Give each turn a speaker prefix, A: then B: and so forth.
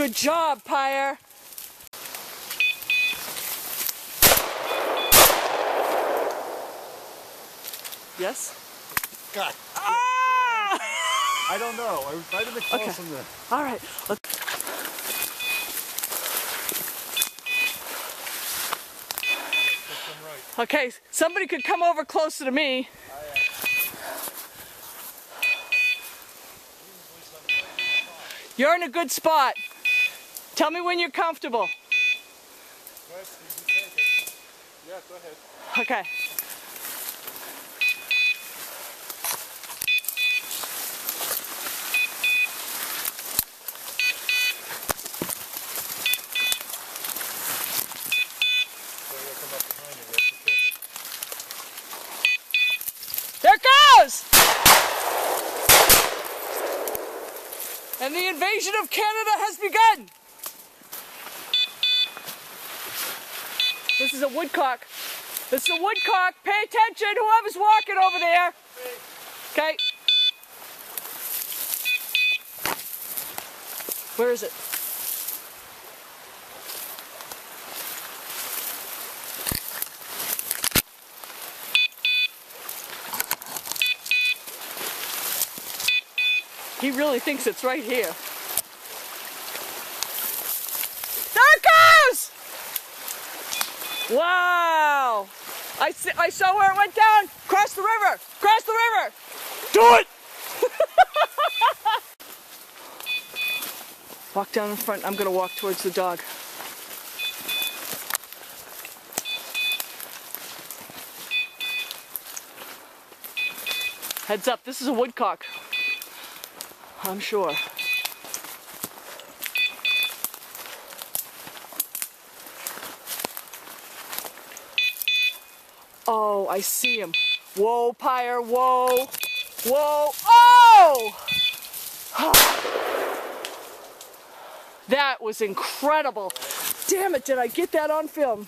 A: Good job, Pyre. Yes?
B: God.
A: Ah!
B: I don't know. I was right in the close
A: Okay.
B: from the...
A: All right. Okay, somebody could come over closer to me. You're in a good spot. Tell me when you're comfortable.
B: Go ahead, Steve, you take it. Yeah, go ahead.
A: Okay. There it goes! And the invasion of Canada has begun. This is a woodcock. This is a woodcock. Pay attention, whoever's walking over there. Okay. Where is it? He really thinks it's right here. There it goes! Wow! I saw where it went down. Cross the river! Cross the river! Do it! Walk down in front. I'm gonna walk towards the dog. Heads up, this is a woodcock. I'm sure. Oh, I see him. Whoa, Pyre, whoa. Whoa, oh! That was incredible. Damn it, did I get that on film?